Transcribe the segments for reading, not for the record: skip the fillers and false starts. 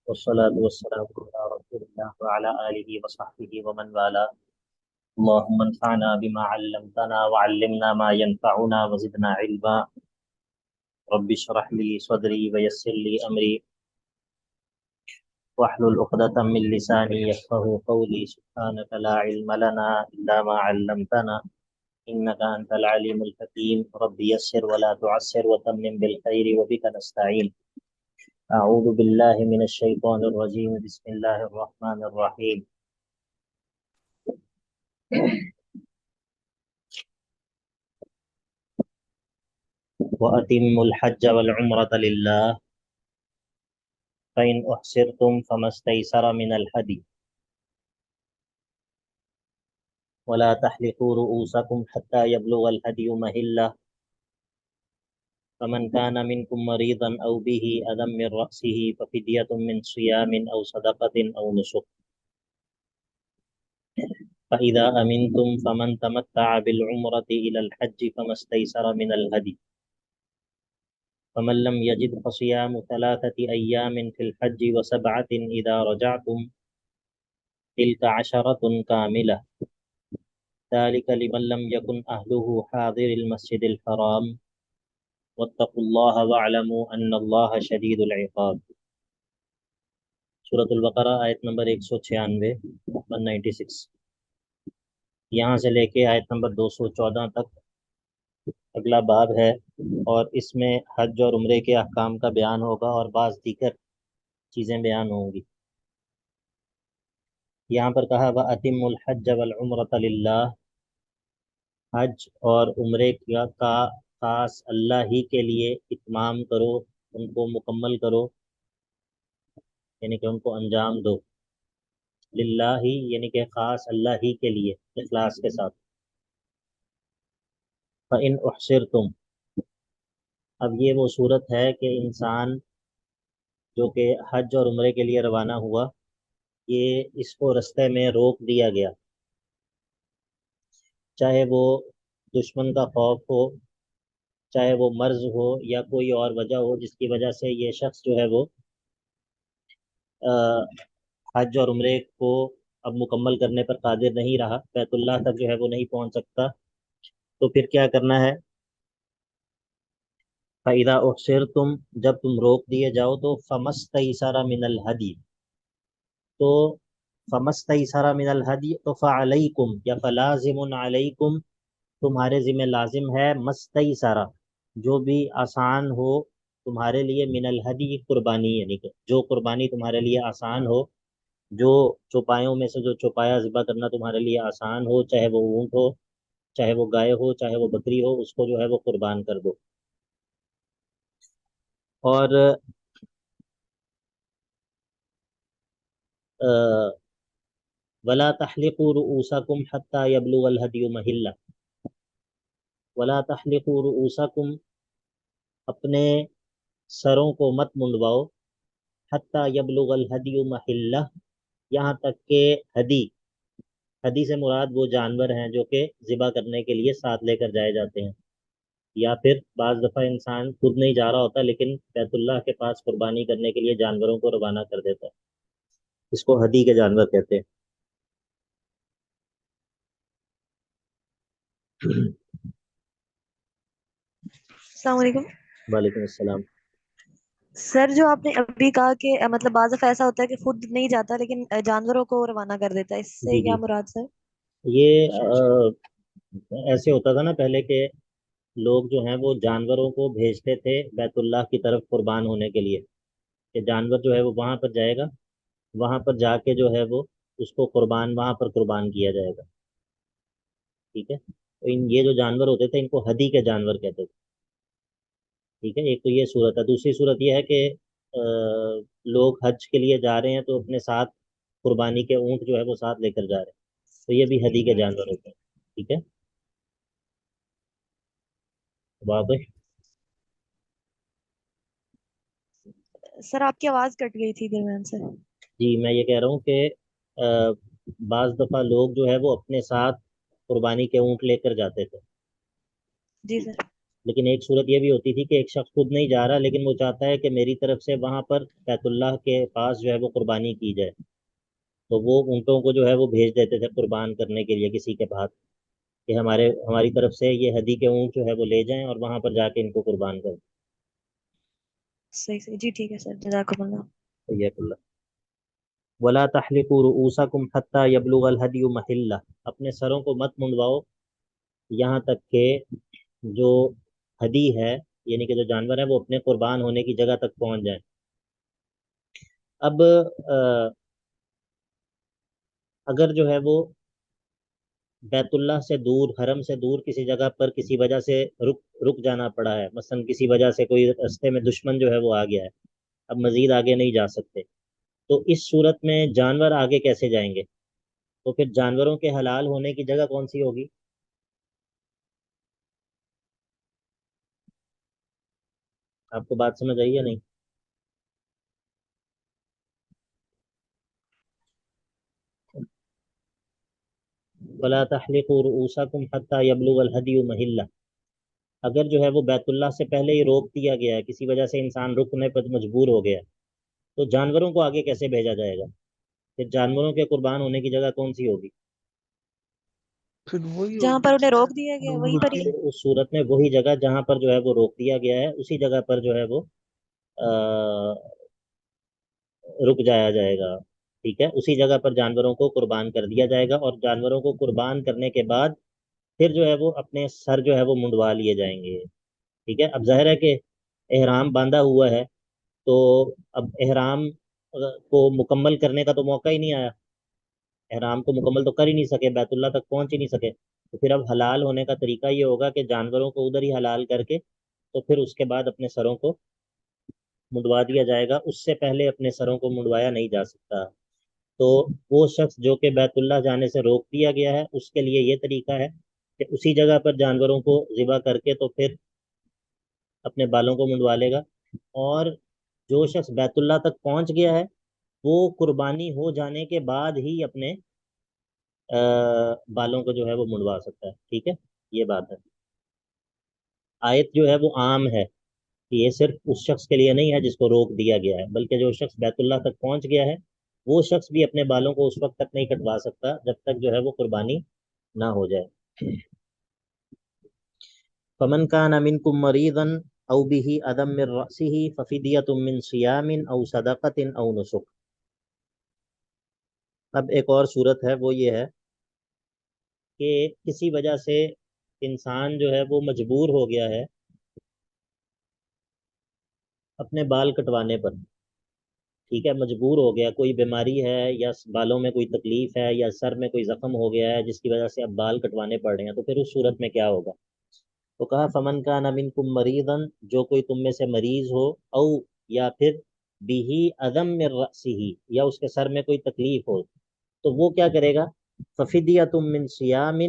والصلاة والسلام على رسول الله وعلى آله وصحبه ومن والاه. اللهم انفعنا بما علمتنا وعلمنا ما ينفعنا وزدنا علما. رب اشرح لي صدري ويسر لي أمري واحلل عقدة من لساني يفقهوا قولي. سبحانك لا علم لنا إلا ما علمتنا إنك أنت العليم الحكيم. رب يسر ولا تعسر وتمم بالخير وبك نستعين. أعوذ بالله من الشيطان الرجيم. بسم الله الرحمن الرحيم. وأتموا الحج والعمرة لله فإن أحصرتم فما استيسر من الهدي ولا تحلقوا رؤوسكم حتى يبلغ الهدي مهله فمن كان منكم مريضا أو به أذى من رأسه ففدية من صيام أو صدقة أو نسك. فإذا أمنتم فمن تمتع بالعمرة إلى الحج فما استيسر من الهدي فمن لم يجد فصيام 3 أيام في الحج و7 إذا رجعتم تلك 10 كاملة ذلك لمن لم يكن أهله حاضر المسجد الحرام واتقوا الله واعلموا أن الله شديد العقاب. سورۃ البقرہ آیت نمبر 196 196 یہاں سے لے کے آیت نمبر 214 تک اگلا باب ہے، اور اس میں حج اور عمرے کے احکام کا بیان ہوگا اور بعض دیگر چیزیں بیان ہوں گی۔ یہاں پر کہا وَأَتِمُّ الْحَجَّ وَالْعُمْرَةَ لِلَّهِ، حج اور عمرے کا خاص اللہ ہی کے لیے اتمام کرو، ان کو مکمل کرو، یعنی کہ ان کو انجام دو۔ للہ ہی یعنی کہ خاص اللہ ہی کے لیے اخلاص کے ساتھ۔ فَإِنْ أُحْصِرْتُمْ، اب یہ وہ صورت ہے کہ انسان جو کہ حج اور عمرے کے لیے روانہ ہوا، یہ اس کو رستے میں روک دیا گیا، چاہے وہ دشمن کا خوف ہو، چاہے وہ مرض ہو یا کوئی اور وجہ ہو جس کی وجہ سے یہ شخص جو ہے وہ حج اور عمرے کو اب مکمل کرنے پر قادر نہیں رہا، بیت اللہ تک جو ہے وہ نہیں پہنچ سکتا، تو پھر کیا کرنا ہے؟ فَإِذَا أُحْصِرْتُمْ، جب تم روک دیے جاؤ تو فَمَسْتَيْسَرَ مِنَ الْهَدِي، تو فَمَسْتَيْسَرَ مِنَ الْهَدِي تو فَعَلَيْكُمْ یا فَلَازِمٌ عَلَيْكُمْ، تمہارے ذمہ لازم ہے مستیسرہ، جو بھی آسان ہو تمہارے لیے، من الہدی قربانی، یعنی کہ جو قربانی تمہارے لیے آسان ہو، جو چوپایوں میں سے جو چوپایا ذبح کرنا تمہارے لیے آسان ہو، چاہے وہ اونٹ ہو، چاہے وہ گائے ہو، چاہے وہ بکری ہو، اس کو جو ہے وہ قربان کر دو۔ اور ولا تحلقوا رؤوسکم حتی یبلغ الہدی محلہ، ولا تحلقوا رؤوسکم، اپنے سروں کو مت منڈواؤ، حتی یبلغ الہدی محلہ، یہاں تک کہ ہدی سے مراد وہ جانور ہیں جو کہ ذبح کرنے کے لیے ساتھ لے کر جائے جاتے ہیں، یا پھر بعض دفعہ انسان خود نہیں جا رہا ہوتا لیکن بیت اللہ کے پاس قربانی کرنے کے لیے جانوروں کو روانہ کر دیتا ہے، اس کو ہدی کے جانور کہتے ہیں۔ السلام علیکم وعلیکم السلام۔ سر، جو آپ نے ابھی کہا کہ مطلب بعض دفعہ ایسا ہوتا ہے کہ خود نہیں جاتا لیکن جانوروں کو روانہ کر دیتا ہے، اس سے جی کیا جی، مراد سر؟ یہ ایسے ہوتا تھا نا پہلے کہ لوگ جو ہیں وہ جانوروں کو بھیجتے تھے بیت اللہ کی طرف قربان ہونے کے لیے، کہ جانور جو ہے وہ وہاں پر جائے گا، وہاں پر جا کے جو ہے وہ اس کو قربان وہاں پر قربان کیا جائے گا، ٹھیک ہے؟ تو یہ جو جانور ہوتے تھے ان کو ہدی کے جانور کہتے تھے، ٹھیک ہے؟ ایک تو یہ صورت ہے، دوسری صورت یہ ہے کہ لوگ حج کے لیے جا رہے ہیں تو اپنے ساتھ قربانی کے اونٹ جو ہے وہ ساتھ لے کر جا رہے ہیں، تو یہ بھی ہدی کے جانور ہوتے ہیں، ٹھیک ہے؟ واضح؟ سر آپ کی آواز کٹ گئی تھی درمیان سے۔ جی، میں یہ کہہ رہا ہوں کہ بعض دفعہ لوگ جو ہے وہ اپنے ساتھ قربانی کے اونٹ لے کر جاتے تھے، جی سر۔ لیکن ایک صورت یہ بھی ہوتی تھی کہ ایک شخص خود نہیں جا رہا لیکن وہ چاہتا ہے کہ میری طرف سے وہاں پر بیت اللہ کے پاس جو ہے وہ قربانی کی جائے، تو وہ اونٹوں کو جو ہے وہ بھیج دیتے تھے قربان کرنے کے لیے کسی کے پاس، کہ ہماری طرف سے یہ ہدی کے اونٹ جو ہے وہ لے جائیں اور وہاں پر جا کے ان کو قربان کریں۔ صحیح صحیح، جی ٹھیک ہے سر، جزاکم اللہ۔ طیب اللہ۔ ولا تحلقوا رؤوسکم حتی یبلغ الہدی محلہ، اپنے سروں کو مت منڈواؤ یہاں تک کہ جو ہدی ہے، یعنی کہ جو جانور ہے، وہ اپنے قربان ہونے کی جگہ تک پہنچ جائیں۔ اب اگر جو ہے وہ بیت اللہ سے دور، حرم سے دور کسی جگہ پر کسی وجہ سے رک جانا پڑا ہے، مثلا کسی وجہ سے کوئی رستے میں دشمن جو ہے وہ آ گیا ہے، اب مزید آگے نہیں جا سکتے، تو اس صورت میں جانور آگے کیسے جائیں گے؟ تو پھر جانوروں کے حلال ہونے کی جگہ کون سی ہوگی؟ آپ کو بات سمجھ آئی یا نہیں؟ ولا تحلقوا رؤوسکم حتی یبلغ الہدی محلہ، اگر جو ہے وہ بیت اللہ سے پہلے ہی روک دیا گیا ہے، کسی وجہ سے انسان رکنے پر مجبور ہو گیا ہے، تو جانوروں کو آگے کیسے بھیجا جائے گا؟ پھر جانوروں کے قربان ہونے کی جگہ کون سی ہوگی؟ پھر وہی جہاں ہوگی پر انہیں روک دیا گیا وہیں پر ہی۔ پھر اس صورت میں وہی جگہ جہاں پر جو ہے وہ روک دیا گیا ہے، اسی جگہ پر جو ہے وہ رک جایا جائے گا، ٹھیک ہے، اسی جگہ پر جانوروں کو قربان کر دیا جائے گا، اور جانوروں کو قربان کرنے کے بعد پھر جو ہے وہ اپنے سر جو ہے وہ منڈوا لیے جائیں گے، ٹھیک ہے۔ اب ظاہر ہے کہ احرام باندھا ہوا ہے، تو اب احرام کو مکمل کرنے کا تو موقع ہی نہیں آیا، احرام کو مکمل تو کر ہی نہیں سکے، بیت اللہ تک پہنچ ہی نہیں سکے، تو پھر اب حلال ہونے کا طریقہ یہ ہوگا کہ جانوروں کو ادھر ہی حلال کر کے تو پھر اس کے بعد اپنے سروں کو منڈوا دیا جائے گا، اس سے پہلے اپنے سروں کو منڈوایا نہیں جا سکتا۔ تو وہ شخص جو کہ بیت اللہ جانے سے روک دیا گیا ہے، اس کے لیے یہ طریقہ ہے کہ اسی جگہ پر جانوروں کو ذبح کر کے تو پھر اپنے بالوں کو منڈوا لے گا، اور جو شخص بیت اللہ تک پہنچ گیا ہے وہ قربانی ہو جانے کے بعد ہی اپنے بالوں کو جو ہے وہ منڈوا سکتا ہے، ٹھیک ہے، یہ بات ہے۔ آیت جو ہے وہ عام ہے، کہ یہ صرف اس شخص کے لیے نہیں ہے جس کو روک دیا گیا ہے، بلکہ جو شخص بیت اللہ تک پہنچ گیا ہے وہ شخص بھی اپنے بالوں کو اس وقت تک نہیں کٹوا سکتا جب تک جو ہے وہ قربانی نہ ہو جائے۔ فمن كان منكم مريضا او به اذى من رأسه ففدية من صيام او صدقة او نسك۔ اب ایک اور صورت ہے، وہ یہ ہے کہ کسی وجہ سے انسان جو ہے وہ مجبور ہو گیا ہے اپنے بال کٹوانے پر، ٹھیک ہے، مجبور ہو گیا، کوئی بیماری ہے یا بالوں میں کوئی تکلیف ہے یا سر میں کوئی زخم ہو گیا ہے جس کی وجہ سے اب بال کٹوانے پڑ رہے ہیں، تو پھر اس صورت میں کیا ہوگا؟ تو کہا فمن کا منکم مریضن، جو کوئی تم میں سے مریض ہو، او یا پھر بھی عدم من رأسہ، یا اس کے سر میں کوئی تکلیف ہو، تو وہ کیا کرے گا؟ ففدیۃ من صیام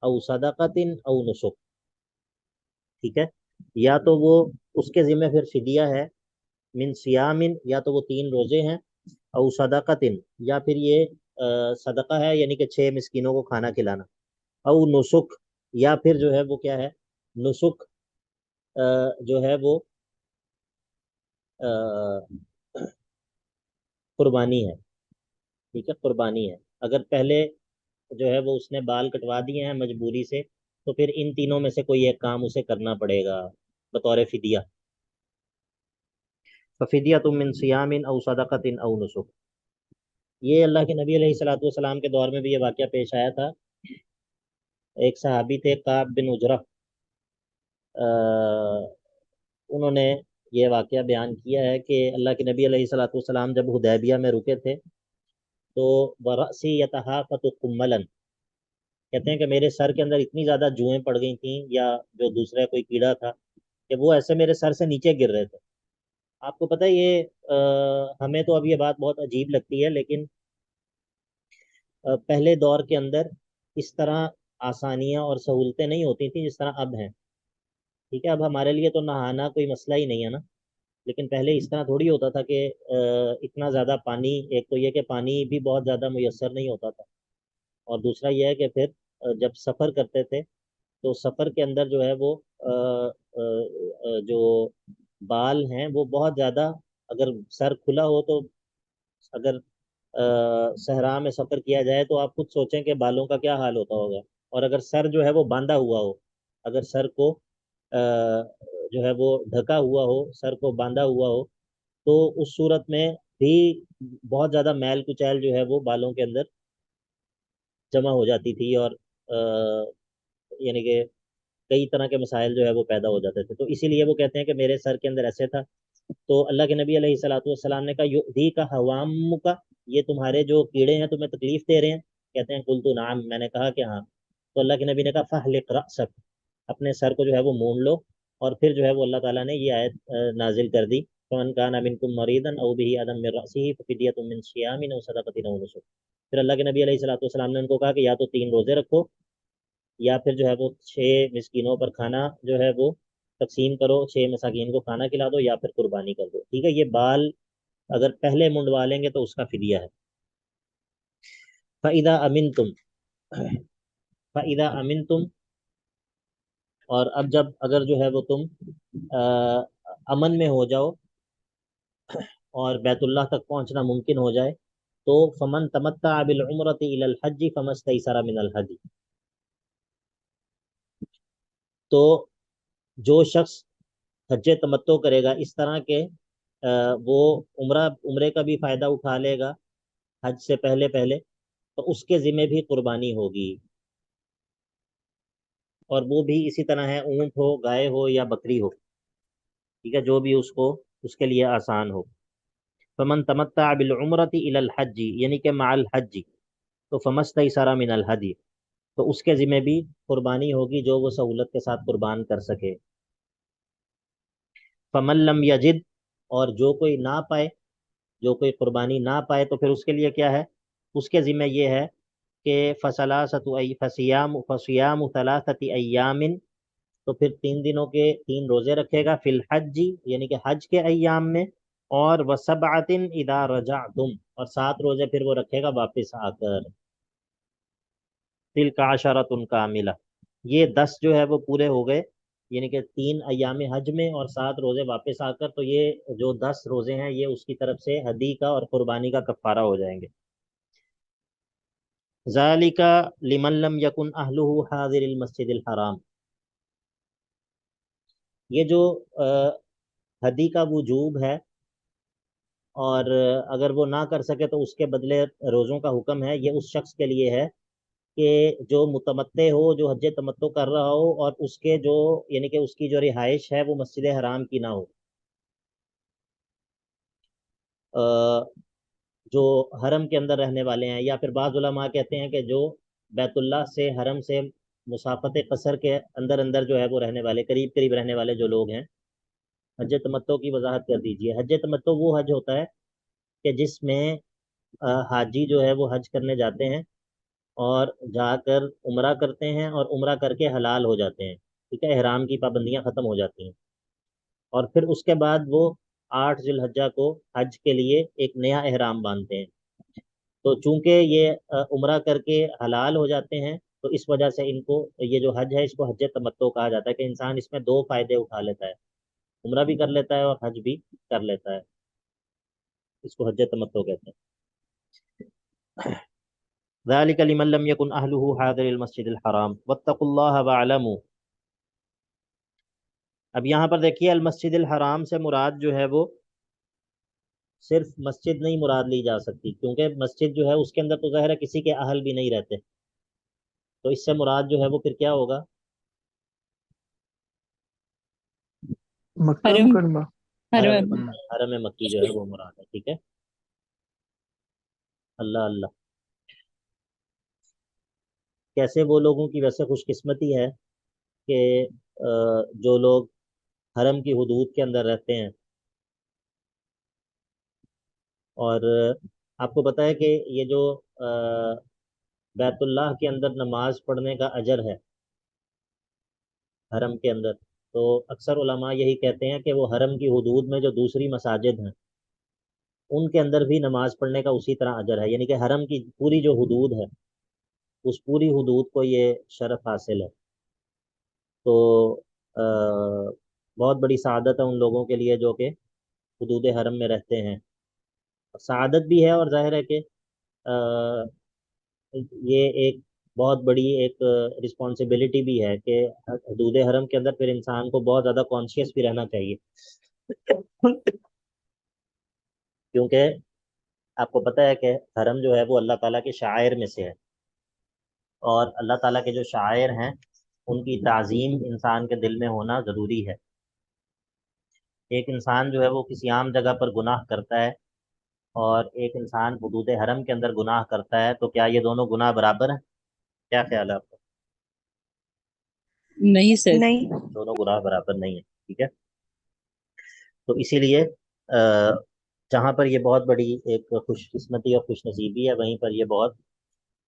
او صدقۃ او نسک، ٹھیک ہے، یا تو وہ اس کے ذمہ پھر فدیہ ہے، من سیامن، یا تو وہ 3 روزے ہیں، او صدقتن، یا پھر یہ صدقہ ہے، یعنی کہ 6 مسکینوں کو کھانا کھلانا، او نسک، یا پھر جو ہے وہ کیا ہے، نسک جو ہے وہ قربانی ہے، ٹھیک ہے، قربانی ہے۔ اگر پہلے جو ہے وہ اس نے بال کٹوا دیے ہیں مجبوری سے، تو پھر ان تینوں میں سے کوئی ایک کام اسے کرنا پڑے گا بطور فدیہ، ففدیۃ من صیام او صدقۃ او نسک۔ یہ اللہ کے نبی علیہ الصلوۃ والسلام کے دور میں بھی یہ واقعہ پیش آیا تھا۔ ایک صحابی تھے کعب بن عجرہ، انہوں نے یہ واقعہ بیان کیا ہے کہ اللہ کے نبی علیہ الصلوۃ والسلام جب حدیبیہ میں رکے تھے تو برأسی یتحافت قملا، کہتے ہیں کہ میرے سر کے اندر اتنی زیادہ جوئیں پڑ گئی تھیں یا جو دوسرا کوئی کیڑا تھا کہ وہ ایسے میرے سر سے نیچے گر رہے تھے۔ آپ کو پتہ ہے یہ ہمیں تو اب یہ بات بہت عجیب لگتی ہے، لیکن پہلے دور کے اندر اس طرح آسانیاں اور سہولتیں نہیں ہوتی تھیں جس طرح اب ہیں، ٹھیک ہے، اب ہمارے لیے تو نہانا کوئی مسئلہ ہی نہیں ہے نا، لیکن پہلے اس طرح تھوڑی ہوتا تھا کہ اتنا زیادہ پانی، ایک تو یہ کہ پانی بھی بہت زیادہ میسر نہیں ہوتا تھا، اور دوسرا یہ ہے کہ پھر جب سفر کرتے تھے تو سفر کے اندر جو ہے وہ جو بال ہیں وہ بہت زیادہ، اگر سر کھلا ہو تو، اگر صحرا میں سفر کیا جائے تو آپ خود سوچیں کہ بالوں کا کیا حال ہوتا ہوگا، اور اگر سر جو ہے وہ باندھا ہوا ہو، اگر سر کو جو ہے وہ ڈھکا ہوا ہو، سر کو باندھا ہوا ہو، تو اس صورت میں بھی بہت زیادہ میل کچیل جو ہے وہ بالوں کے اندر جمع ہو جاتی تھی، اور یعنی کہ کئی طرح کے مسائل جو ہے وہ پیدا ہو جاتے تھے، تو اسی لیے وہ کہتے ہیں کہ میرے سر کے اندر ایسے تھا، تو اللہ کے نبی علیہ الصلوۃ والسلام نے کہا یؤذی کا حوام کا، یہ تمہارے جو کیڑے ہیں تمہیں تکلیف دے رہے ہیں؟ کہتے ہیں قلت نعم، میں نے کہا کہ ہاں، تو اللہ کے نبی نے کہا فاحلق رأسک، اپنے سر کو جو ہے وہ مونڈ لو، اور پھر جو ہے وہ اللہ تعالیٰ نے یہ آیت نازل کر دی، فمن کان منکم مریضا او به اذى من رأسه ففدیۃ من صیام او صدقۃ او نسک، پھر اللہ کے نبی علیہ الصلوۃ والسلام نے ان کو کہا کہ یا تو 3 روزے رکھو، یا پھر جو ہے وہ 6 مسکینوں پر کھانا جو ہے وہ تقسیم کرو، 6 مساکین کو کھانا کھلا دو، یا پھر قربانی کر دو، ٹھیک ہے؟ یہ بال اگر پہلے منڈوا لیں گے تو اس کا فدیہ ہے۔ فَإِذَا أَمِنْتُمْ، فَإِذَا أَمِنْتُمْ، اور اب جب اگر جو ہے وہ تم امن میں ہو جاؤ اور بیت اللہ تک پہنچنا ممکن ہو جائے، تو فمن تمتع بالعمرۃ الی الحج فما استیسر من الحج، تو جو شخص حج تمتع کرے گا اس طرح کے وہ عمرے کا بھی فائدہ اٹھا لے گا حج سے پہلے پہلے، تو اس کے ذمہ بھی قربانی ہوگی، اور وہ بھی اسی طرح ہے، اونٹ ہو، گائے ہو یا بکری ہو، ٹھیک ہے، جو بھی اس کے لیے آسان ہو۔ فمن تمتع بالعمرۃ الی الحج، یعنی کہ مع الحج، تو فمستیسر من الحدی، تو اس کے ذمہ بھی قربانی ہوگی جو وہ سہولت کے ساتھ قربان کر سکے۔ فمن لم یجد، اور جو کوئی نہ پائے، جو کوئی قربانی نہ پائے، تو پھر اس کے لیے کیا ہے؟ اس کے ذمہ یہ ہے کہ فصیام ثلاثۃ ایام، تو پھر 3 دنوں کے 3 روزے رکھے گا، فی الحج، یعنی کہ حج کے ایام میں، اور وسبعۃ اذا رجعتم، اور 7 روزے پھر وہ رکھے گا واپس آ کر، تلک عشرۃ کاملہ، یہ 10 جو ہے وہ پورے ہو گئے، یعنی کہ 3 ایام حج میں اور 7 روزے واپس آ کر، تو یہ جو 10 روزے ہیں یہ اس کی طرف سے ہدی کا اور قربانی کا کفارہ ہو جائیں گے۔ ذالک لمن لم یکن اہلہ حاضر المسجد الحرام، یہ جو ہدی کا وجوب ہے، اور اگر وہ نہ کر سکے تو اس کے بدلے روزوں کا حکم ہے، یہ اس شخص کے لیے ہے کہ جو متمتع ہو، جو حج تمتع کر رہا ہو، اور اس کے جو یعنی کہ اس کی جو رہائش ہے وہ مسجد حرام کی نہ ہو، جو حرم کے اندر رہنے والے ہیں، یا پھر بعض علماء کہتے ہیں کہ جو بیت اللہ سے حرم سے مسافت قصر کے اندر اندر جو ہے وہ رہنے والے، قریب قریب رہنے والے جو لوگ ہیں۔ حج تمتع کی وضاحت کر دیجئے۔ حج تمتع وہ حج ہوتا ہے کہ جس میں حاجی جو ہے وہ حج کرنے جاتے ہیں اور جا کر عمرہ کرتے ہیں، اور عمرہ کر کے حلال ہو جاتے ہیں، ٹھیک ہے، احرام کی پابندیاں ختم ہو جاتی ہیں، اور پھر اس کے بعد وہ 8 ذی الحجہ کو حج کے لیے ایک نیا احرام باندھتے ہیں، تو چونکہ یہ عمرہ کر کے حلال ہو جاتے ہیں، تو اس وجہ سے ان کو یہ جو حج ہے اس کو حج تمتع کہا جاتا ہے، کہ انسان اس میں 2 فائدے اٹھا لیتا ہے، عمرہ بھی کر لیتا ہے اور حج بھی کر لیتا ہے، اس کو حج تمتع کہتے ہیں۔ ذالک لمن لم یکن اہلہ حاضر المسجد الحرام واتقوا اللہ واعلموا، اب یہاں پر دیکھیے المسجد الحرام سے مراد جو ہے وہ صرف مسجد نہیں مراد لی جا سکتی، کیونکہ مسجد جو ہے اس کے اندر تو ظاہر ہے کسی کے اہل بھی نہیں رہتے، تو اس سے مراد جو ہے وہ پھر کیا ہوگا؟ مکہ حرم مکرمہ۔ حرم حرم مکی جو ہے وہ مراد ہے، ٹھیک ہے، اللہ اللہ، کیسے وہ لوگوں کی ویسے خوش قسمتی ہے کہ جو لوگ حرم کی حدود کے اندر رہتے ہیں، اور آپ کو پتہ ہے کہ یہ جو بیت اللہ کے اندر نماز پڑھنے کا اجر ہے حرم کے اندر، تو اکثر علماء یہی کہتے ہیں کہ وہ حرم کی حدود میں جو دوسری مساجد ہیں ان کے اندر بھی نماز پڑھنے کا اسی طرح اجر ہے، یعنی کہ حرم کی پوری جو حدود ہے اس پوری حدود کو یہ شرف حاصل ہے، تو بہت بڑی سعادت ہے ان لوگوں کے لیے جو کہ حدود حرم میں رہتے ہیں. سعادت بھی ہے اور ظاہر ہے کہ آ، یہ ایک بہت بڑی ایک رسپانسبلٹی بھی ہے کہ حدود حرم کے اندر پھر انسان کو بہت زیادہ کانشیس بھی رہنا چاہیے. کیونکہ آپ کو پتہ ہے کہ حرم جو ہے وہ اللہ تعالیٰ کے شعائر میں سے ہے، اور اللہ تعالیٰ کے جو شاعر ہیں ان کی تعظیم انسان کے دل میں ہونا ضروری ہے. ایک انسان جو ہے وہ کسی عام جگہ پر گناہ کرتا ہے اور ایک انسان حدود حرم کے اندر گناہ کرتا ہے، تو کیا یہ دونوں گناہ برابر ہیں؟ کیا خیال ہے آپ کا؟ نہیں سر. نہیں. دونوں گناہ برابر نہیں ہیں. ٹھیک ہے، تو اسی لیے جہاں پر یہ بہت بڑی ایک خوش قسمتی اور خوش نصیبی ہے، وہیں پر یہ بہت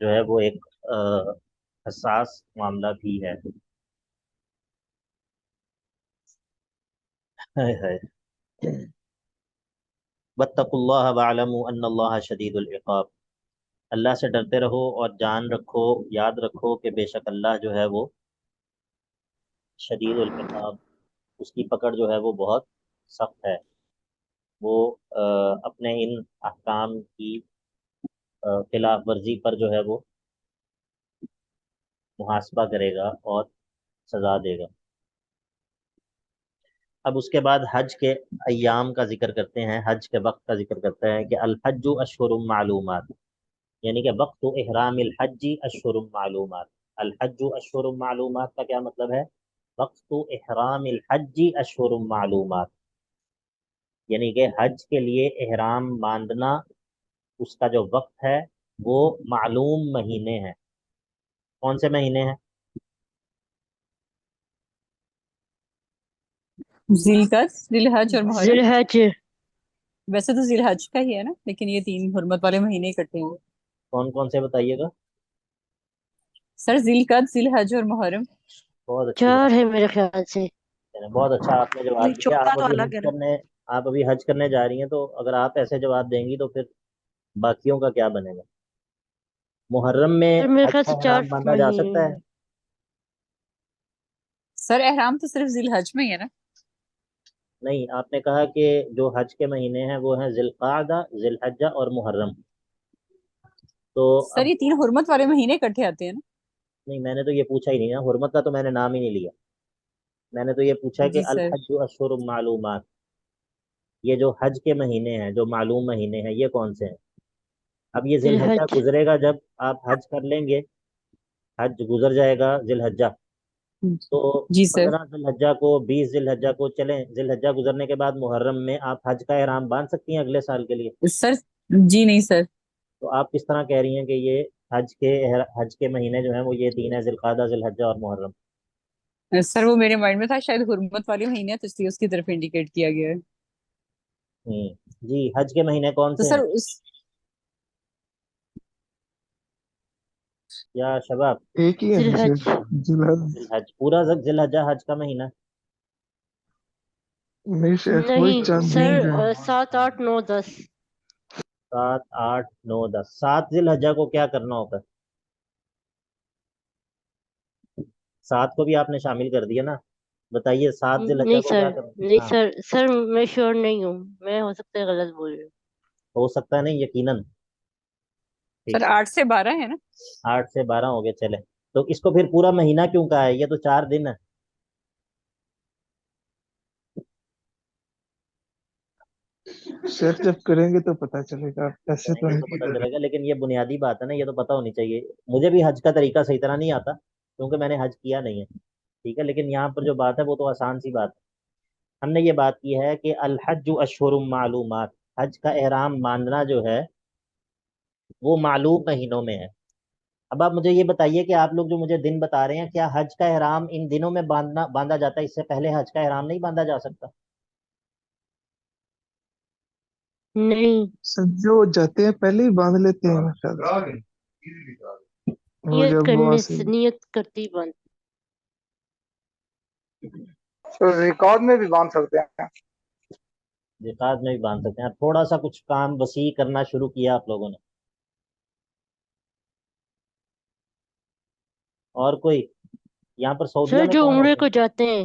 جو ہے وہ ایک حساس معاملہ بھی ہے. ہائے ہائے. واتقوا اللہ واعلموا ان اللہ شدید العقاب. اللہ سے ڈرتے رہو اور جان رکھو، یاد رکھو کہ بے شک اللہ جو ہے وہ شدید العقاب، اس کی پکڑ جو ہے وہ بہت سخت ہے. وہ اپنے ان احکام کی خلاف ورزی پر جو ہے وہ محاسبہ کرے گا اور سزا دے گا. اب اس کے بعد حج کے ایام کا ذکر کرتے ہیں، حج کے وقت کا ذکر کرتے ہیں کہ الحج اشہر معلومات، یعنی کہ وقت احرام الحج اشہر معلومات. الحج اشہر معلومات کا کیا مطلب ہے؟ وقت احرام الحج اشہر معلومات، یعنی کہ حج کے لیے احرام باندھنا اس کا جو وقت ہے وہ معلوم مہینے ہیں. کون سے مہینے ہیں؟ ذی القعدہ، ذی الحج اور محرم. ذوالحج. ویسے تو ذی الحج کا ہی ہے نا، لیکن یہ 3 حرمت والے مہینے اکٹھے ہیں. کون کون سے بتائیے گا. سر ذی القعدہ، ذی الحج اور محرم. بہت اچھی 4 بات ہے میرے خیال سے. ہے، بہت اچھا آپ نے نہیں، جواب دیا. چوتھا تو الگ ہے نا. آپ ابھی حج کرنے جا رہی ہیں، تو اگر آپ ایسے جواب دیں گی تو پھر باقیوں کا کیا بنے گا. محرم میں سر میرے حج خیال کا سے 4 احرام باندھا جا سکتا ہے؟ مہینے. سر احرام تو صرف ذی الحج میں ہی ہے نا. نہیں، آپ نے کہا کہ جو حج کے مہینے ہیں وہ ہیں ذی القعدہ، ذی الحجہ اور محرم. تو سر اب یہ 3 حرمت والے مہینے اکٹھے آتے ہیں نا. نہیں، میں نے تو یہ پوچھا ہی نہیں نا، حرمت کا تو میں نے نام ہی نہیں لیا. میں نے تو یہ پوچھا کہ جی سر. الحج اشہر معلومات، یہ جو حج کے مہینے ہیں، جو معلوم مہینے ہیں، یہ کون سے ہیں؟ اب یہ ذی الحجہ ذوالحج. گزرے گا، جب آپ حج کر لیں گے، حج گزر جائے گا ذی الحجہ، تو جی سر. 15 ذی الحجہ کو، 20 ذی الحجہ کو چلیں، ذی الحجہ گزرنے کے بعد محرم میں آپ حج کا احرام باندھ سکتی ہیں اگلے سال کے لیے. سر جی نہیں سر. تو آپ کس طرح کہہ رہی ہیں کہ یہ حج کے مہینے جو ہیں وہ یہ 3 ہیں، ذی القعدہ، ذی الحجہ اور محرم. سر وہ میرے مائنڈ میں تھا شاید حرمت والے مہینے ہیں، تو اس لیے اس کی طرف انڈیکیٹ کیا گیا ہے. ہوں. جی، حج کے مہینے کون تو سے سر ہیں یا شباب؟ ایک ہی ہے نا ذوالحج. صرف ذوالحج. ذی الحج، پورا ذی الحجہ حج کا مہینہ. نہیں شیخ، وہی نہیں چند سر، دن جو ہے. 7 8 9 10. 7 8 9 10، 7 ذی الحجہ کو کیا کرنا ہوتا ہے؟ 7 کو بھی آپ نے شامل کر دیا نا. بتائیے 7 ذی الحجہ نہیں کو سر، کیا کرنا ہے؟ نہیں ہاں، سر. سر میں شیور نہیں ہوں، میں ہو سکتا ہے غلط بول رہی ہوں. ہو سکتا ہے نہیں، یقیناً. سر ٹھیک، 8 سے 12 ہے نا. 8 سے 12 ہو گئے. چلے، تو اس کو پھر پورا مہینہ کیوں کہا ہے؟ یہ تو 4 دن ہے. شیخ جب کریں گے تو پتہ چلے گا، ایسے کریں تو گے تو نہیں پتہ ادھر. چلے گا، لیکن یہ بنیادی بات ہے نا، یہ تو پتہ ہونی چاہیے. مجھے بھی حج کا طریقہ صحیح طرح نہیں آتا کیونکہ میں نے حج کیا نہیں ہے. ٹھیک ہے، لیکن یہاں پر جو بات ہے وہ تو آسان سی بات ہے. ہم نے یہ بات کی ہے کہ الحج اشہر معلومات، حج کا احرام باندھنا جو ہے وہ معلوم مہینوں میں ہے. اب آپ مجھے یہ بتائیے کہ آپ لوگ جو مجھے دن بتا رہے ہیں، کیا حج کا احرام ان دنوں میں باندھا جاتا ہے؟ اس سے پہلے حج کا احرام نہیں باندھا جا سکتا؟ نہیں، سر جو جاتے ہیں پہلے ہی باندھ لیتے ہیں میرے خیال سے. وہ نیت جب وہاں کرنے سے سے، نیت کرتی بند. ریکارڈ میں بھی باندھ سکتے ہیں. جہاد میں بھی باندھ سکتے ہیں. تھوڑا سا کچھ کام وسیع کرنا شروع کیا آپ لوگوں نے. اور کوئی یہاں پر سعودیہ سر میں جو کون عمرے ہوتے کو ہیں؟ جاتے ہیں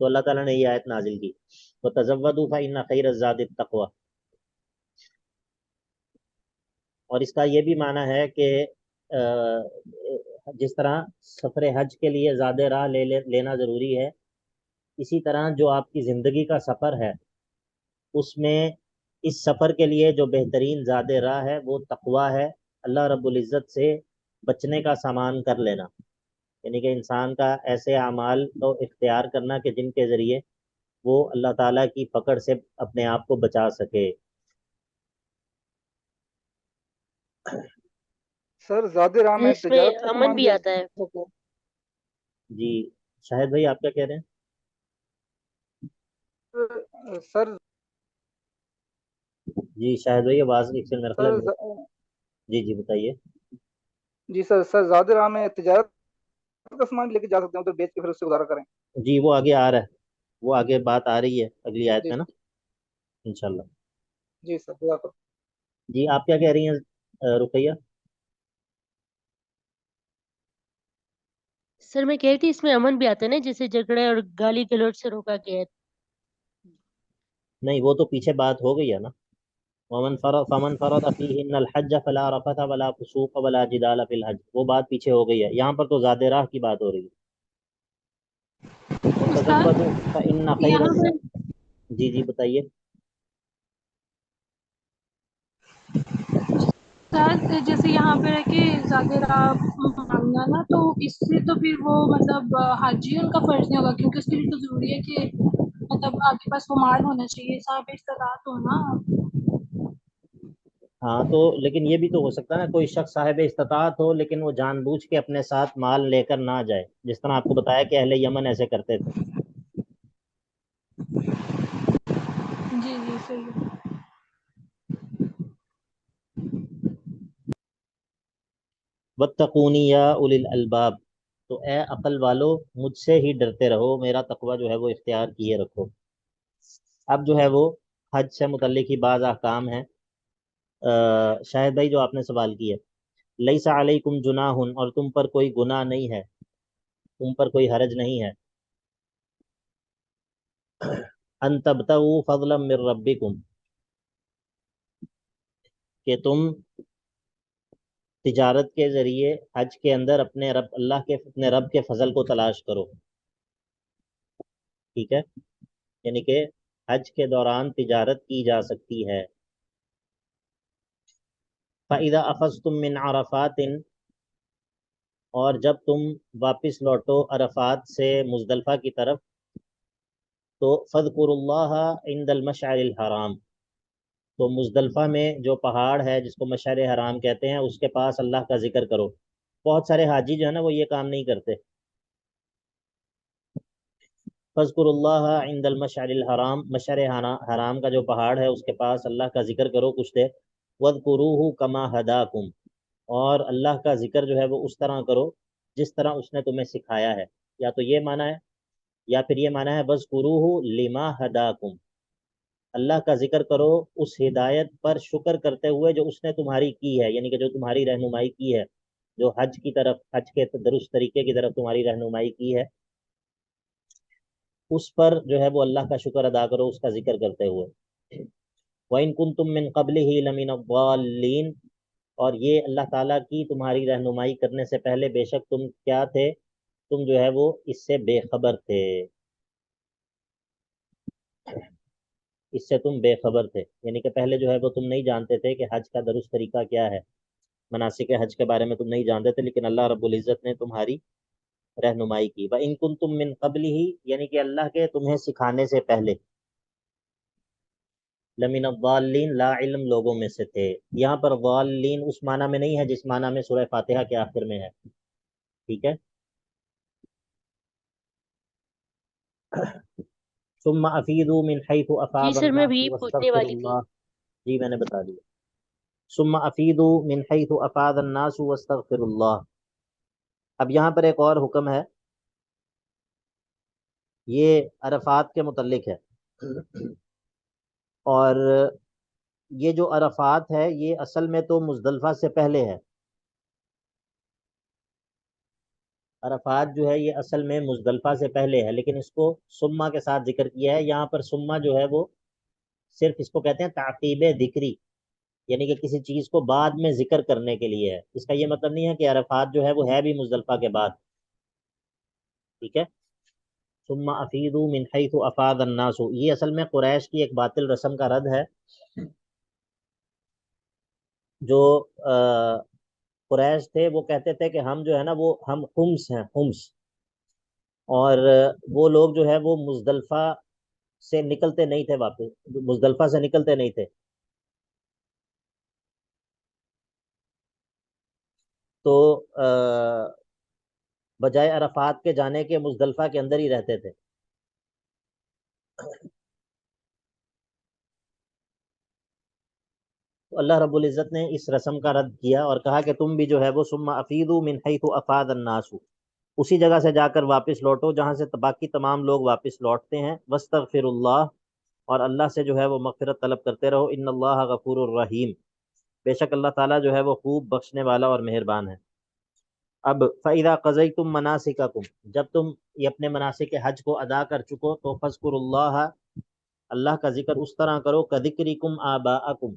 تو اللہ تعالیٰ نے یہ آیت نازل کی، وَتَزَوَّدُوا فَإِنَّ خَيْرَ الزَّادِ التَّقْوَى۔ اور اس کا یہ بھی معنی ہے کہ جس طرح سفر حج کے لیے زاد راہ لینا ضروری ہے، اسی طرح جو آپ کی زندگی کا سفر ہے اس میں اس سفر کے لیے جو بہترین زاد راہ ہے وہ تقوی ہے، اللہ رب العزت سے بچنے کا سامان کر لینا، یعنی کہ انسان کا ایسے اعمال کو اختیار کرنا کہ جن کے ذریعے وہ اللہ تعالیٰ کی پکڑ سے اپنے آپ کو بچا سکے۔ سر زاد راہ میں اس میں تجارت کا امن سامان بھی بھی آتا ہے۔ جی شاہد بھائی آپ کیا کہہ رہے ہیں؟ سر جی شاہد بھائی آواز ایک سے میرا خیال ہے، سر جی جی بتائیے۔ جی سر زاد راہ میں تجارت کا سامان لے کے جا سکتے ہیں، ادھر بیچ کے پھر اس سے گزارا کریں۔ جی وہ آگے آ رہا ہے، وہ آگے بات آ رہی ہے اگلی آیت جی میں نا انشاءاللہ۔ جی سر خدا حافظ۔ جی آپ کیا کہہ رہی ہیں رقیہ؟ سر میں کہہ رہی تھی اس میں امن بھی آتا ہے نا، جیسے جھگڑے اور گالی گلوچ سے روکا گیا ہے۔ نہیں وہ تو پیچھے بات ہو گئی ہے نا، فمن فرض فیہن الحج فلا رفث ولا فسوق ولا جدال فی الحج، وہ بات پیچھے ہو گئی ہے، یہاں پر تو زاد راہ کی بات ہو رہی ہے۔ استاد وتزودوا فإن خیر یہاں پر جی جی بتائیے۔ استاد جیسے یہاں پہ ہے کہ زیادہ راہ مانگنا نا، تو اس سے تو پھر وہ مطلب حاجی ان کا فرض نہیں ہوگا، کیونکہ اس کے لیے تو ضروری ہے کہ مطلب آپ کے پاس وہ مال ہونا چاہیے، صاحب استطاعت ہونا۔ ہاں تو لیکن یہ بھی تو ہو سکتا ہے نا کوئی شخص صاحب استطاعت ہو لیکن وہ جان بوجھ کے اپنے ساتھ مال لے کر نہ جائے، جس طرح آپ کو بتایا کہ اہل یمن ایسے کرتے تھے۔ جی جی صحیح ہے۔ واتقونی یا اولی الالباب، تو اے عقل والو مجھ سے ہی ڈرتے رہو، میرا تقوی جو ہے وہ اختیار کیے رکھو۔ اب جو ہے وہ حج سے متعلق ہی بعض احکام ہیں۔ شاہد بھائی جو آپ نے سوال کی ہے، لیس علیکم جناح، اور تم پر کوئی گناہ نہیں ہے، تم پر کوئی حرج نہیں ہے، ان تبتغوا فضلا من ربکم، کہ تم تجارت کے ذریعے حج کے اندر اپنے رب اپنے رب کے فضل کو تلاش کرو، ٹھیک ہے، یعنی کہ حج کے دوران تجارت کی جا سکتی ہے۔ فَإِذَا أَفَضْتُم مِّنْ عَرَفَاتٍ، اور جب تم واپس لوٹو عرفات سے مزدلفہ کی طرف، تو فَاذْكُرُوا اللَّهَ عِندَ الْمَشْعَرِ الْحَرَامِ، تو مزدلفہ میں جو پہاڑ ہے جس کو مشعر حرام کہتے ہیں اس کے پاس اللہ کا ذکر کرو۔ بہت سارے حاجی جو ہے نا وہ یہ کام نہیں کرتے۔ فَاذْكُرُوا اللَّهَ عِندَ الْمَشْعَرِ الْحَرَامِ، مشعر حرام کا جو پہاڑ ہے اس کے پاس اللہ کا ذکر کرو کچھ دیر۔ وَاذْكُرُوهُ كَمَا هَدَاكُمْ، اور اللہ کا ذکر جو ہے وہ اس طرح کرو جس طرح اس نے تمہیں سکھایا ہے، یا تو یہ معنی ہے یا پھر یہ معنی ہے وَاذْكُرُوهُ لِمَا هَدَاكُمْ، اللہ کا ذکر کرو اس ہدایت پر شکر کرتے ہوئے جو اس نے تمہاری کی ہے، یعنی کہ جو تمہاری رہنمائی کی ہے، جو حج کی طرف، حج کے درست طریقے کی طرف تمہاری رہنمائی کی ہے، اس پر جو ہے وہ اللہ کا شکر ادا کرو اس کا ذکر کرتے ہوئے۔ وَإِن كُنتُم مِّن قَبْلِهِ لَمِنَ الضَّالِّينَ، اور یہ اللہ تعالیٰ کی تمہاری رہنمائی کرنے سے پہلے بے شک تم کیا تھے، تم جو ہے وہ اس سے بے خبر تھے، اس سے تم بے خبر تھے، یعنی کہ پہلے جو ہے وہ تم نہیں جانتے تھے کہ حج کا درست طریقہ کیا ہے، مناسک حج کے بارے میں تم نہیں جانتے تھے، لیکن اللہ رب العزت نے تمہاری رہنمائی کی۔ وَإِن كُنتُم مِّن قَبْلِهِ، یعنی کہ اللہ کے تمہیں سکھانے سے پہلے، لَمِنَ الضَّالِّينَ لا علم لوگوں میں سے تھے، یہاں پر ضالین اس معنی میں نہیں ہے جس معنی میں سورہ فاتحہ کے آخر میں ہے، ٹھیک ہے۔ ثم افیدوا من حیث جی افاض سر میں الناس بھی پوچھنے واستغفروا والی تھی۔ اللہ، جی میں نے بتا دیا۔ ثم افیدوا من حیث افاض الناس واستغفروا اللہ، اب یہاں پر ایک اور حکم ہے، یہ عرفات کے متعلق ہے، اور یہ جو عرفات ہے یہ اصل میں تو مزدلفہ سے پہلے ہے، عرفات جو ہے یہ اصل میں مزدلفہ سے پہلے ہے، لیکن اس کو سما کے ساتھ ذکر کیا ہے یہاں پر۔ سما جو ہے وہ صرف اس کو کہتے ہیں تعقیب ذکری، یعنی کہ کسی چیز کو بعد میں ذکر کرنے کے لیے ہے۔ اس کا یہ مطلب نہیں ہے کہ عرفات جو ہے وہ ہے بھی مزدلفہ کے بعد، ٹھیک ہے۔ ثم افیضوا من حیث افاض الناس، یہ اصل میں قریش کی ایک باطل رسم کا رد ہے، جو قریش تھے وہ کہتے تھے کہ ہم جو ہے نا وہ ہم خمس ہیں، خمس، اور وہ لوگ جو ہے وہ مزدلفہ سے نکلتے نہیں تھے، واپس مزدلفہ سے نکلتے نہیں تھے، تو بجائے عرفات کے جانے کے مزدلفہ کے اندر ہی رہتے تھے۔ تو اللہ رب العزت نے اس رسم کا رد کیا اور کہا کہ تم بھی جو ہے وہ ثم افیضوا من حیث افاض الناس، اسی جگہ سے جا کر واپس لوٹو جہاں سے باقی تمام لوگ واپس لوٹتے ہیں، واستغفر اللہ، اور اللہ سے جو ہے وہ مغفرت طلب کرتے رہو، ان اللہ غفور الرحیم، بے شک اللہ تعالیٰ جو ہے وہ خوب بخشنے والا اور مہربان ہے۔ اب فَإِذَا قَضَيْتُم مَنَاسِكَكُم، جب تم یہ اپنے مناسک حج کو ادا کر چکو تو فَاذْكُرُوا اللَّهَ، اللہ کا ذکر اس طرح کرو كَذِكْرِكُمْ آبَاءَكُم،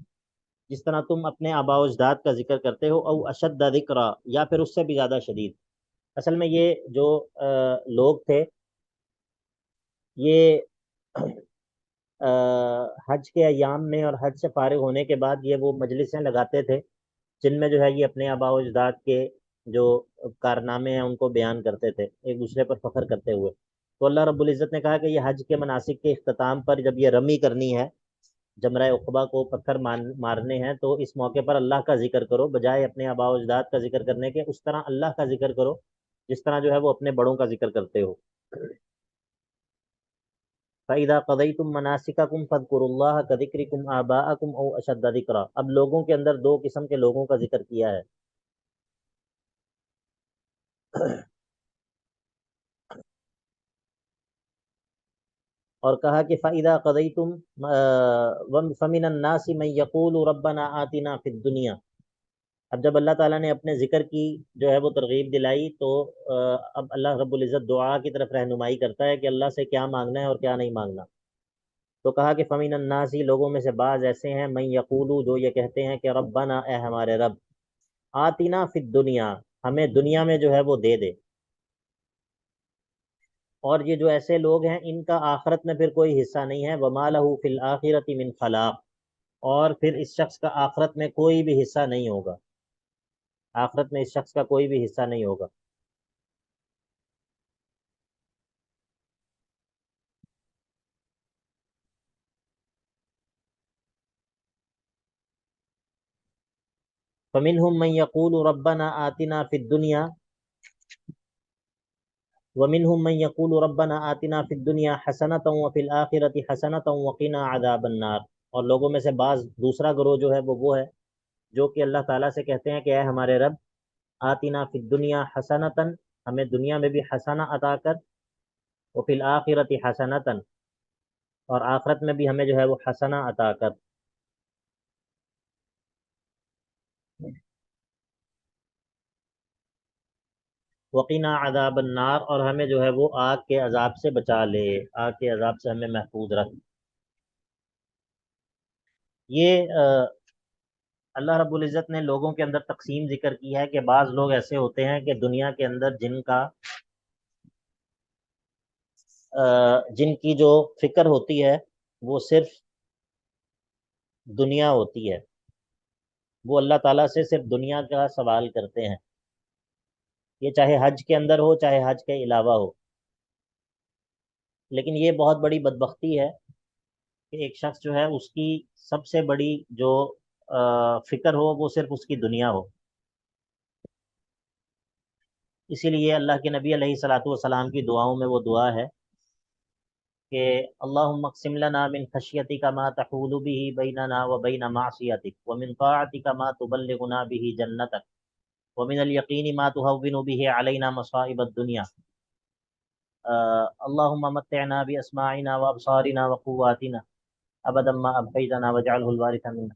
جس طرح تم اپنے آباء و اجداد کا ذکر کرتے ہو، او اشد ذکرا، یا پھر اس سے بھی زیادہ شدید۔ اصل میں یہ جو لوگ تھے یہ حج کے ایام میں اور حج سے فارغ ہونے کے بعد یہ وہ مجلسیں لگاتے تھے جن میں جو ہے یہ اپنے آباء و اجداد کے جو کارنامے ہیں ان کو بیان کرتے تھے، ایک دوسرے پر فخر کرتے ہوئے۔ تو اللہ رب العزت نے کہا کہ یہ حج کے مناسک کے اختتام پر جب یہ رمی کرنی ہے، جمرہ عقبہ کو پتھر مارنے ہیں، تو اس موقع پر اللہ کا ذکر کرو، بجائے اپنے آباء و اجداد کا ذکر کرنے کے اس طرح اللہ کا ذکر کرو جس طرح جو ہے وہ اپنے بڑوں کا ذکر کرتے ہو۔ فَإِذَا قَضَيْتُم مَنَاسِكَكُمْ فَاذْكُرُوا اللَّهَ كَذِكْرِكُمْ آبَاءَكُمْ أَوْ أَشَدَّ ذِكْرًا۔ اب لوگوں کے اندر دو قسم کے لوگوں کا ذکر کیا ہے، اور کہا کہ فَإِذَا قَضَيْتُم فَمِنَ النَّاسِ مَن يَقُولُ رَبَّنَا آتِنَا فِي الدُّنْيَا۔ اب جب اللہ تعالیٰ نے اپنے ذکر کی جو ہے وہ ترغیب دلائی تو اب اللہ رب العزت دعا کی طرف رہنمائی کرتا ہے کہ اللہ سے کیا مانگنا ہے اور کیا نہیں مانگنا۔ تو کہا کہ فَمِنَ النَّاسِ، لوگوں میں سے بعض ایسے ہیں، مَن یقولو، جو یہ کہتے ہیں کہ ربنا، اے ہمارے رب، آتنا فی الدنیا، ہمیں دنیا میں جو ہے وہ دے دے۔ اور یہ جو ایسے لوگ ہیں ان کا آخرت میں پھر کوئی حصہ نہیں ہے، وَمَا لَهُ فِي الْآخِرَةِ مِنْ خَلَاقٍ، اور پھر اس شخص کا آخرت میں کوئی بھی حصہ نہیں ہوگا، آخرت میں اس شخص کا کوئی بھی حصہ نہیں ہوگا۔ فَمِنْهُم مَّن يَقُولُ رَبَّنَا آتِنَا فِي الدُّنْيَا وَمِنْهُم مَّن يَقُولُ رَبَّنَا آتِنَا فِي الدُّنْيَا حَسَنَةً وَفِي الْآخِرَةِ حَسَنَةً وَقِنَا عَذَابَ النَّارِ، اور لوگوں میں سے بعض دوسرا گروہ جو ہے وہ ہے جو کہ اللہ تعالیٰ سے کہتے ہیں کہ اے ہمارے رب، آتنا فی الدنیا حسنتاً، ہمیں دنیا میں بھی حسنہ عطا کر، وفی الآخرۃ حسنتاً، اور آخرت میں بھی ہمیں جو ہے وہ حسنہ عطا کر۔ وقنا عذاب النار، اور ہمیں جو ہے وہ آگ کے عذاب سے بچا لے، آگ کے عذاب سے ہمیں محفوظ رکھ۔ یہ اللہ رب العزت نے لوگوں کے اندر تقسیم ذکر کی ہے کہ بعض لوگ ایسے ہوتے ہیں کہ دنیا کے اندر جن کی جو فکر ہوتی ہے وہ صرف دنیا ہوتی ہے، وہ اللہ تعالیٰ سے صرف دنیا کا سوال کرتے ہیں، یہ چاہے حج کے اندر ہو چاہے حج کے علاوہ ہو۔ لیکن یہ بہت بڑی بدبختی ہے کہ ایک شخص جو ہے اس کی سب سے بڑی جو فکر ہو وہ صرف اس کی دنیا ہو۔ اسی لیے اللہ کے نبی علیہ الصلوۃ والسلام کی دعاؤں میں وہ دعا ہے کہ اللہم اقسم لنا من خشیتک ما تحول به بیننا وبین معصیتک ومن طاعتک ما تبلغنا به جنتک ومن الیقین ما تهون به علینا مصائب الدنیا اللہم متعنا باسماعنا وابصارنا وقواتنا ابدا ما ابقیتنا واجعله الوارث منا۔